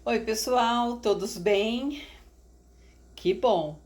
Oi, pessoal, todos bem? Que bom!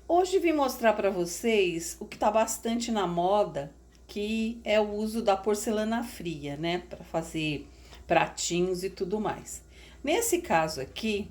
Hoje vim mostrar para vocês o que está bastante na moda, que é o uso da porcelana fria, né? Para fazer pratinhos e tudo mais. Nesse caso aqui,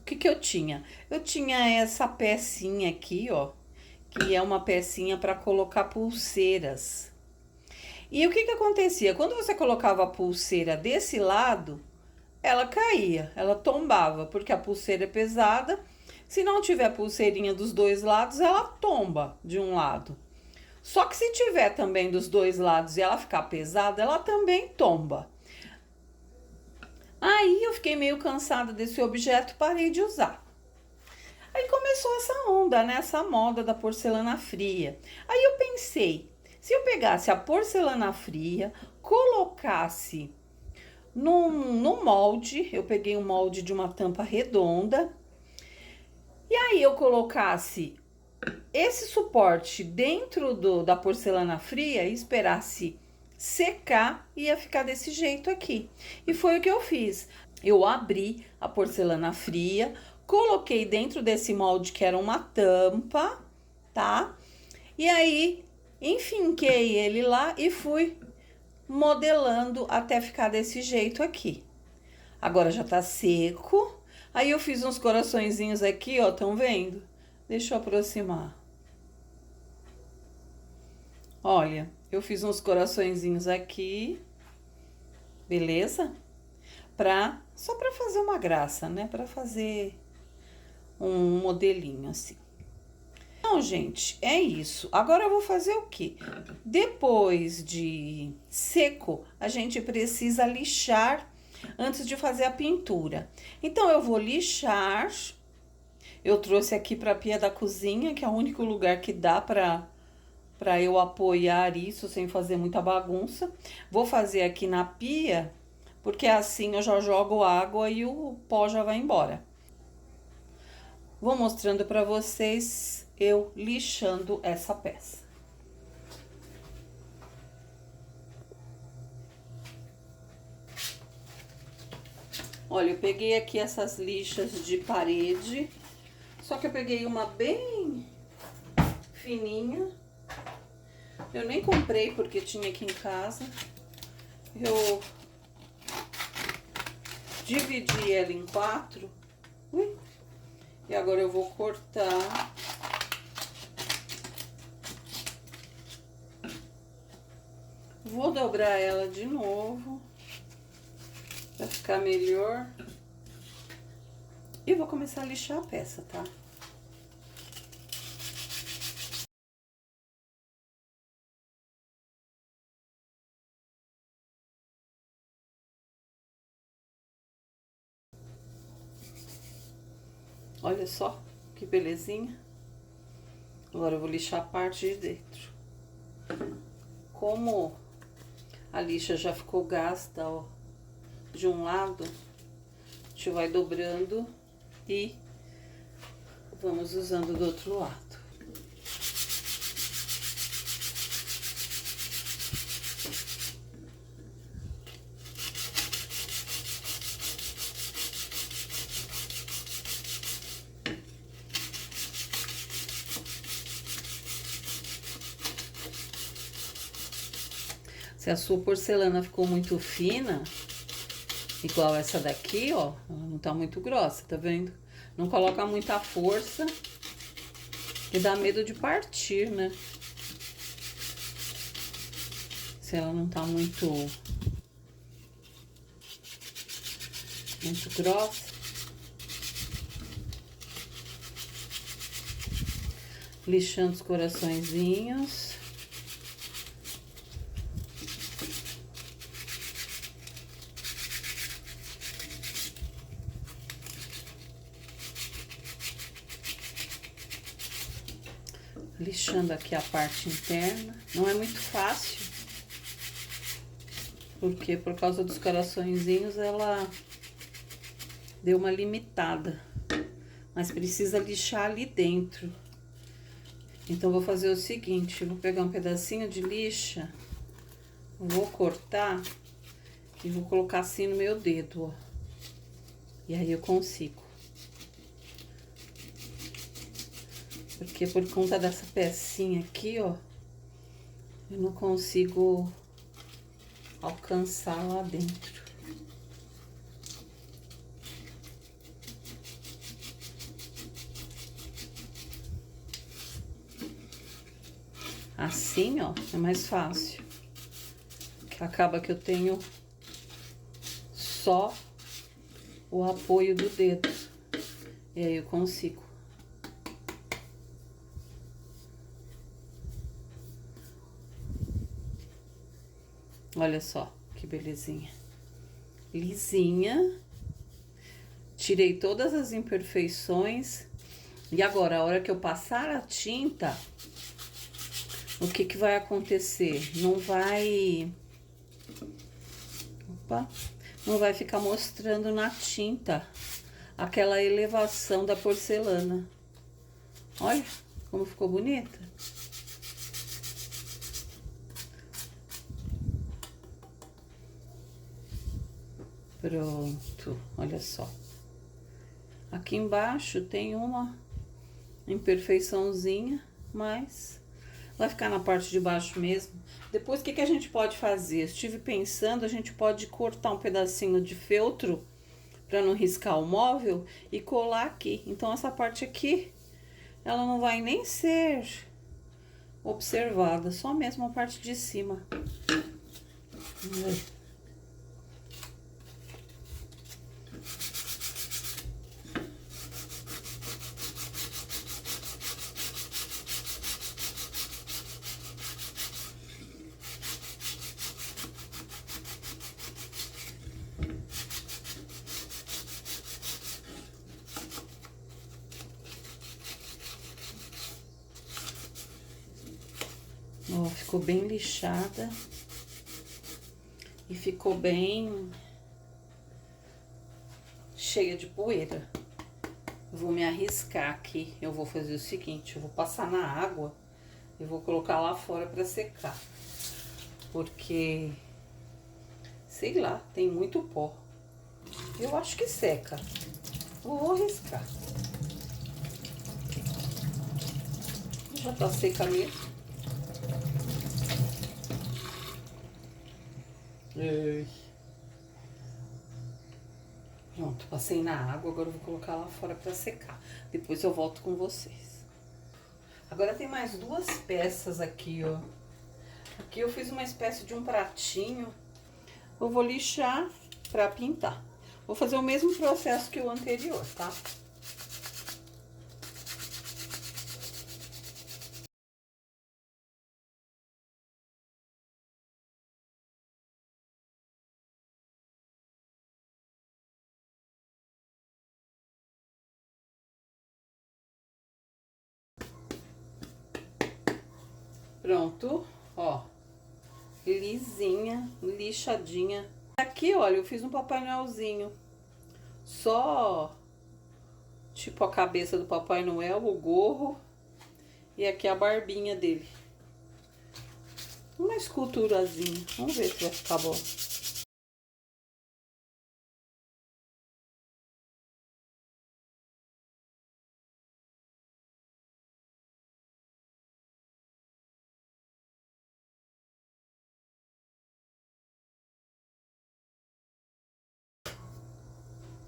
o que eu tinha? Eu tinha essa pecinha aqui, ó, que é uma pecinha para colocar pulseiras. E o que acontecia? Quando você colocava a pulseira desse lado, ela caía, ela tombava, porque a pulseira é pesada. Se não tiver pulseirinha dos dois lados, ela tomba de um lado. Só que se tiver também dos dois lados e ela ficar pesada, ela também tomba. Aí eu fiquei meio cansada desse objeto, parei de usar. Aí começou essa onda, né? Essa moda da porcelana fria. Aí eu pensei, se eu pegasse a porcelana fria, colocasse no molde, eu peguei um molde de uma tampa redonda, e aí eu colocasse esse suporte dentro da porcelana fria e esperasse secar, ia ficar desse jeito aqui. E foi o que eu fiz. Eu abri a porcelana fria, coloquei dentro desse molde que era uma tampa, tá? E aí enfinquei ele lá e fui modelando até ficar desse jeito aqui. Agora já tá seco. Aí eu fiz uns coraçõezinhos aqui, ó, estão vendo? Deixa eu aproximar. Olha, eu fiz uns coraçõezinhos aqui, beleza? Só pra fazer uma graça, né? Pra fazer um modelinho assim. Então, gente, é isso. Agora eu vou fazer o quê? Depois de seco, a gente precisa lixar antes de fazer a pintura. Então, eu vou lixar. Eu trouxe aqui para a pia da cozinha, que é o único lugar que dá para eu apoiar isso sem fazer muita bagunça. Vou fazer aqui na pia, porque assim eu já jogo água e o pó já vai embora. Vou mostrando para vocês eu lixando essa peça. Olha, eu peguei aqui essas lixas de parede, só que eu peguei uma bem fininha. Eu nem comprei porque tinha aqui em casa. Eu dividi ela em 4. E agora eu vou cortar. Vou dobrar ela de novo pra ficar melhor. E vou começar a lixar a peça, tá? Olha só que belezinha. Agora eu vou lixar a parte de dentro. Como a lixa já ficou gasta, ó, de um lado, a gente vai dobrando e vamos usando do outro lado. Se a sua porcelana ficou muito fina, igual essa daqui, ó, ela não tá muito grossa, tá vendo? Não coloca muita força, que dá medo de partir, né? Se ela não tá muito grossa. Lixando os coraçõezinhos. Lixando aqui a parte interna. Não é muito fácil, porque por causa dos coraçõezinhos ela deu uma limitada. Mas precisa lixar ali dentro. Então, vou fazer o seguinte, eu vou pegar um pedacinho de lixa, vou cortar e vou colocar assim no meu dedo, ó. E aí eu consigo. Porque por conta dessa pecinha aqui, ó, eu não consigo alcançar lá dentro. Assim, ó, é mais fácil. Que acaba que eu tenho só o apoio do dedo. E aí eu consigo. Olha só que belezinha. Lisinha. Tirei todas as imperfeições. E agora, a hora que eu passar a tinta, o que que vai acontecer? Não vai... Opa! Não vai ficar mostrando na tinta aquela elevação da porcelana. Olha como ficou bonita. Pronto, olha só. Aqui embaixo tem uma imperfeiçãozinha, mas vai ficar na parte de baixo mesmo. Depois, o que que a gente pode fazer? Estive pensando, a gente pode cortar um pedacinho de feltro para não riscar o móvel e colar aqui. Então, essa parte aqui, ela não vai nem ser observada, só mesmo a parte de cima. Vamos ver. Ó, ficou bem lixada e ficou bem cheia de poeira. Eu vou me arriscar aqui. Eu vou fazer o seguinte, eu vou passar na água e vou colocar lá fora para secar. Porque, sei lá, tem muito pó. Eu acho que seca. Vou arriscar. Já tá seca mesmo. Pronto, passei na água, agora eu vou colocar lá fora pra secar. Depois eu volto com vocês. Agora tem mais duas peças aqui, ó. Aqui eu fiz uma espécie de um pratinho. Eu vou lixar pra pintar. Vou fazer o mesmo processo que o anterior, tá? Pronto, ó, lisinha, lixadinha. Aqui, olha, eu fiz um Papai Noelzinho, só, tipo, a cabeça do Papai Noel, o gorro, e aqui a barbinha dele. Uma esculturazinha, vamos ver se vai ficar bom.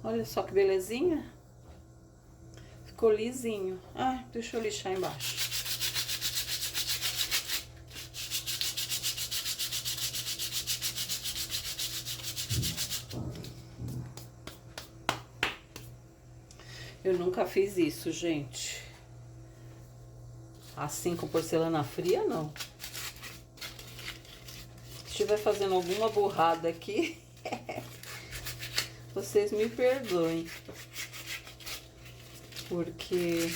Olha só que belezinha. Ficou lisinho. Ah, deixa eu lixar embaixo. Eu nunca fiz isso, gente. Assim com porcelana fria, não. Se estiver fazendo alguma burrada aqui, vocês me perdoem. Porque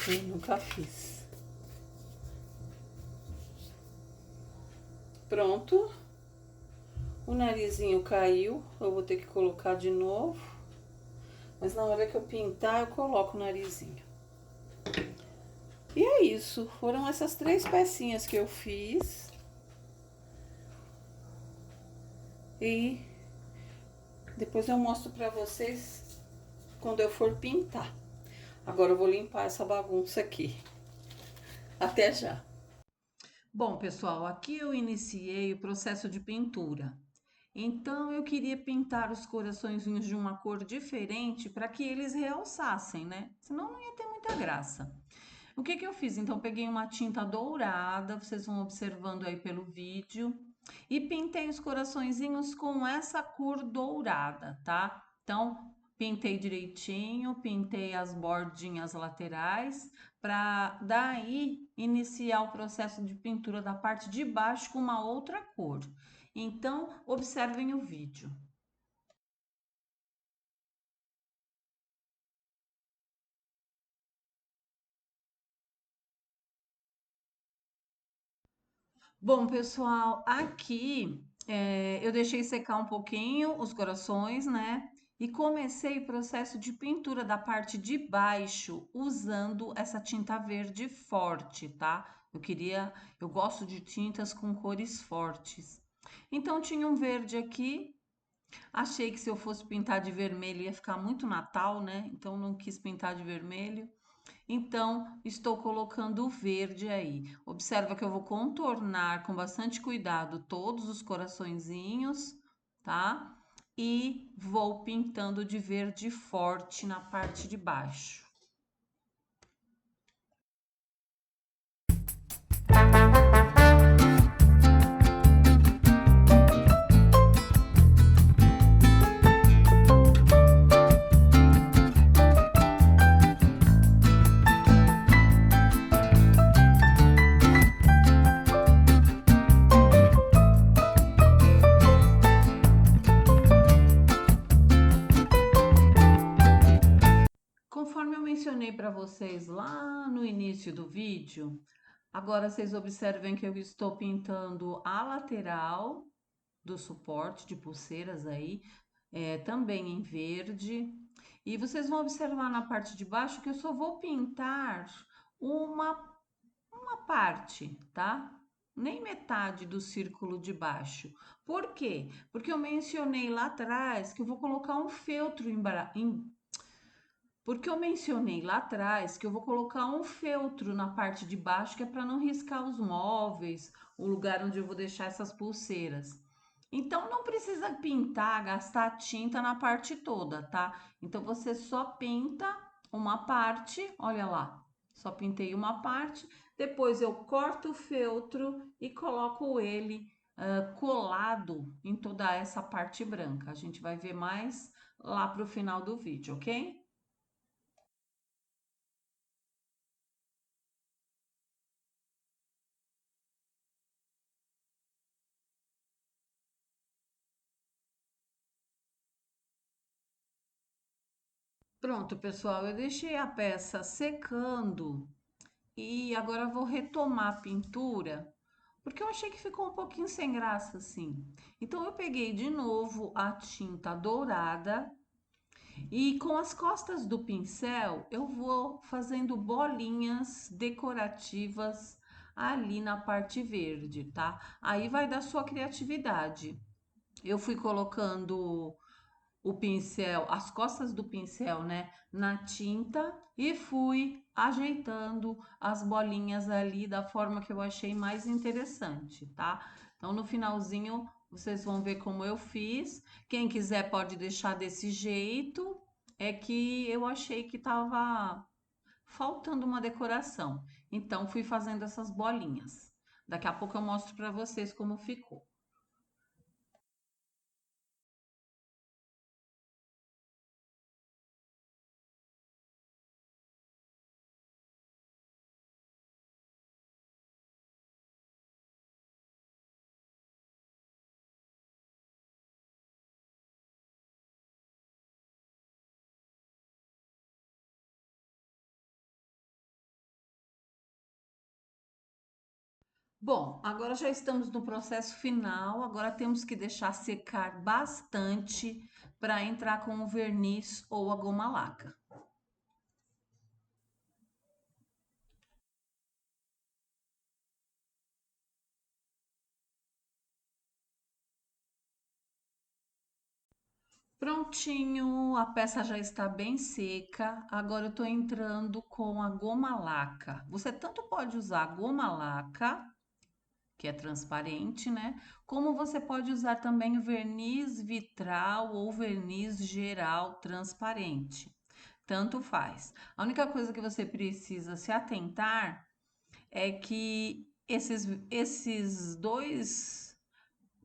eu nunca fiz. Pronto. O narizinho caiu, eu vou ter que colocar de novo. Mas na hora que eu pintar, eu coloco o narizinho. E é isso, foram essas três pecinhas que eu fiz. E Depois eu mostro pra vocês quando eu for pintar. Agora eu vou limpar essa bagunça aqui. Até já. Bom, pessoal, aqui eu iniciei o processo de pintura. Então eu queria pintar os coraçõezinhos de uma cor diferente para que eles realçassem, né? Senão não ia ter muita graça. O que que eu fiz? Então peguei uma tinta dourada, vocês vão observando aí pelo vídeo, e pintei os coraçõezinhos com essa cor dourada, tá? Então pintei direitinho, pintei as bordinhas laterais para daí iniciar o processo de pintura da parte de baixo com uma outra cor. Então, observem o vídeo. Bom, pessoal, aqui eu deixei secar um pouquinho os corações, né? E comecei o processo de pintura da parte de baixo usando essa tinta verde forte, tá? Eu gosto de tintas com cores fortes. Então tinha um verde aqui. Achei que se eu fosse pintar de vermelho ia ficar muito Natal, né? Então não quis pintar de vermelho. Então, estou colocando o verde aí. Observa que eu vou contornar com bastante cuidado todos os coraçõezinhos, tá? E vou pintando de verde forte na parte de baixo. Conforme eu mencionei para vocês lá no início do vídeo, agora vocês observem que eu estou pintando a lateral do suporte de pulseiras aí, também em verde. E vocês vão observar na parte de baixo que eu só vou pintar uma, uma parte, tá? Nem metade do círculo de baixo. Por quê? Porque eu mencionei lá atrás que eu vou colocar um feltro porque eu mencionei lá atrás que eu vou colocar um feltro na parte de baixo, que é para não riscar os móveis, o lugar onde eu vou deixar essas pulseiras. Então não precisa pintar, gastar tinta na parte toda, tá? Então você só pinta uma parte, olha lá, só pintei uma parte, depois eu corto o feltro e coloco ele colado em toda essa parte branca. A gente vai ver mais lá para o final do vídeo, ok? Pronto, pessoal, eu deixei a peça secando e agora vou retomar a pintura, porque eu achei que ficou um pouquinho sem graça assim. Então eu peguei de novo a tinta dourada e com as costas do pincel eu vou fazendo bolinhas decorativas ali na parte verde, tá? Aí vai da sua criatividade. Eu fui colocando o pincel, as costas do pincel, né, na tinta e fui ajeitando as bolinhas ali da forma que eu achei mais interessante, tá? Então no finalzinho vocês vão ver como eu fiz. Quem quiser pode deixar desse jeito. É que eu achei que tava faltando uma decoração. Então fui fazendo essas bolinhas. Daqui a pouco eu mostro para vocês como ficou. Bom, agora já estamos no processo final, agora temos que deixar secar bastante para entrar com o verniz ou a goma laca. Prontinho, a peça já está bem seca. Agora eu estou entrando com a goma laca. Você tanto pode usar a goma laca, que é transparente, né? Como você pode usar também o verniz vitral ou verniz geral transparente. Tanto faz. A única coisa que você precisa se atentar é que esses dois,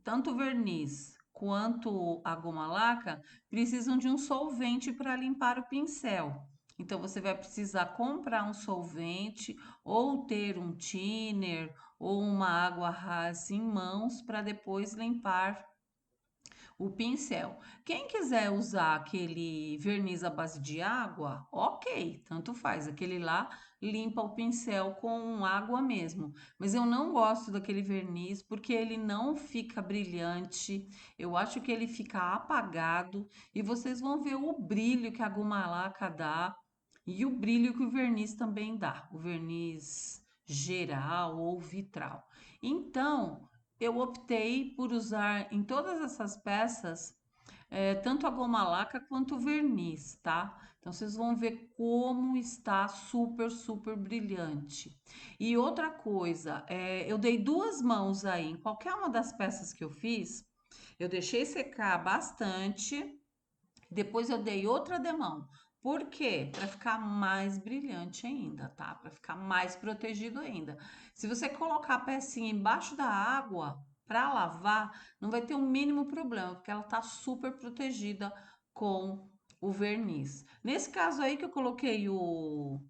tanto o verniz quanto a goma laca, precisam de um solvente para limpar o pincel. Então você vai precisar comprar um solvente ou ter um thinner ou uma água rasa em mãos para depois limpar o pincel. Quem quiser usar aquele verniz à base de água, ok, tanto faz. Aquele lá limpa o pincel com água mesmo. Mas eu não gosto daquele verniz porque ele não fica brilhante. Eu acho que ele fica apagado e vocês vão ver o brilho que a goma laca dá e o brilho que o verniz também dá. O verniz geral ou vitral. Então, eu optei por usar em todas essas peças tanto a goma laca quanto o verniz, tá? Então vocês vão ver como está super, super brilhante. E outra coisa, eu dei duas mãos aí em qualquer uma das peças que eu fiz, eu deixei secar bastante, depois eu dei outra demão. Por quê? Para ficar mais brilhante ainda, tá? Para ficar mais protegido ainda. Se você colocar a pecinha embaixo da água para lavar, não vai ter o mínimo problema, porque ela tá super protegida com o verniz. Nesse caso aí que eu coloquei o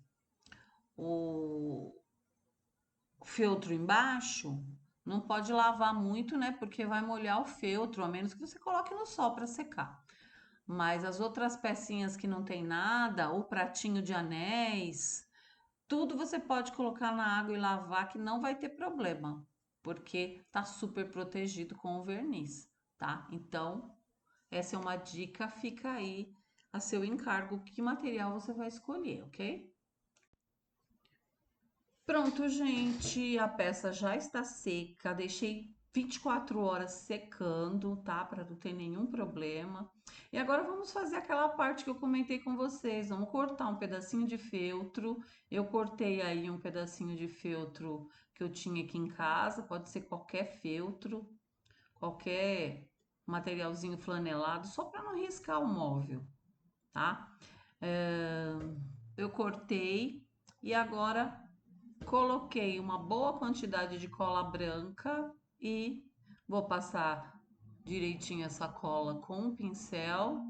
feltro embaixo, não pode lavar muito, né? Porque vai molhar o feltro, a menos que você coloque no sol para secar. Mas as outras pecinhas que não tem nada, o pratinho de anéis, tudo você pode colocar na água e lavar que não vai ter problema, porque tá super protegido com o verniz, tá? Então, essa é uma dica, fica aí a seu encargo que material você vai escolher, ok? Pronto, gente, a peça já está seca. Deixei 24 horas secando, tá? Para não ter nenhum problema. E agora vamos fazer aquela parte que eu comentei com vocês. Vamos cortar um pedacinho de feltro. Eu cortei aí um pedacinho de feltro que eu tinha aqui em casa. Pode ser qualquer feltro, qualquer materialzinho flanelado, só para não riscar o móvel, tá? Eu cortei e agora coloquei uma boa quantidade de cola branca e vou passar direitinho essa cola com o pincel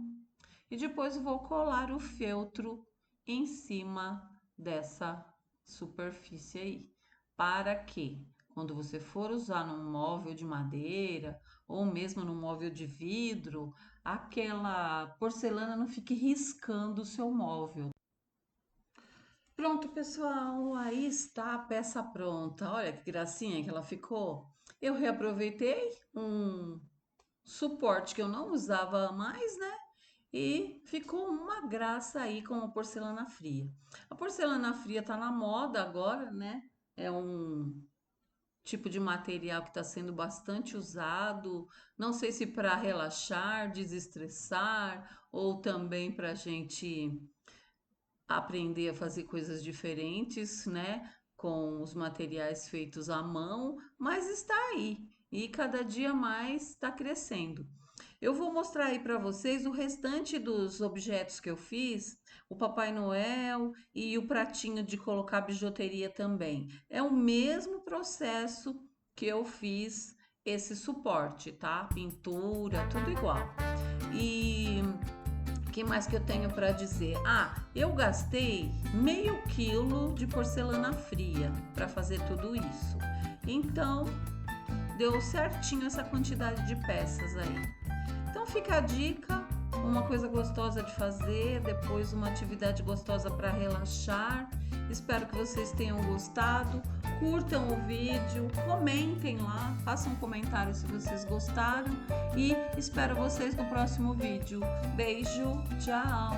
e depois vou colar o feltro em cima dessa superfície aí, para que quando você for usar num móvel de madeira ou mesmo num móvel de vidro, aquela porcelana não fique riscando o seu móvel. Pronto, pessoal, aí está a peça pronta. Olha que gracinha que ela ficou. Eu reaproveitei um suporte que eu não usava mais, né? E ficou uma graça aí com a porcelana fria. A porcelana fria tá na moda agora, né? É um tipo de material que está sendo bastante usado. Não sei se para relaxar, desestressar ou também para a gente aprender a fazer coisas diferentes, né? Com os materiais feitos à mão, mas está aí e cada dia mais está crescendo. Eu vou mostrar aí para vocês o restante dos objetos que eu fiz, o Papai Noel e o pratinho de colocar bijuteria também. É o mesmo processo que eu fiz esse suporte, tá? Pintura, tudo igual. E o que mais que eu tenho para dizer? Eu gastei meio quilo de porcelana fria para fazer tudo isso. Então, deu certinho essa quantidade de peças aí. Então, fica a dica, uma coisa gostosa de fazer, depois uma atividade gostosa para relaxar. Espero que vocês tenham gostado. Curtam o vídeo, comentem lá, façam um comentário se vocês gostaram e espero vocês no próximo vídeo. Beijo, tchau!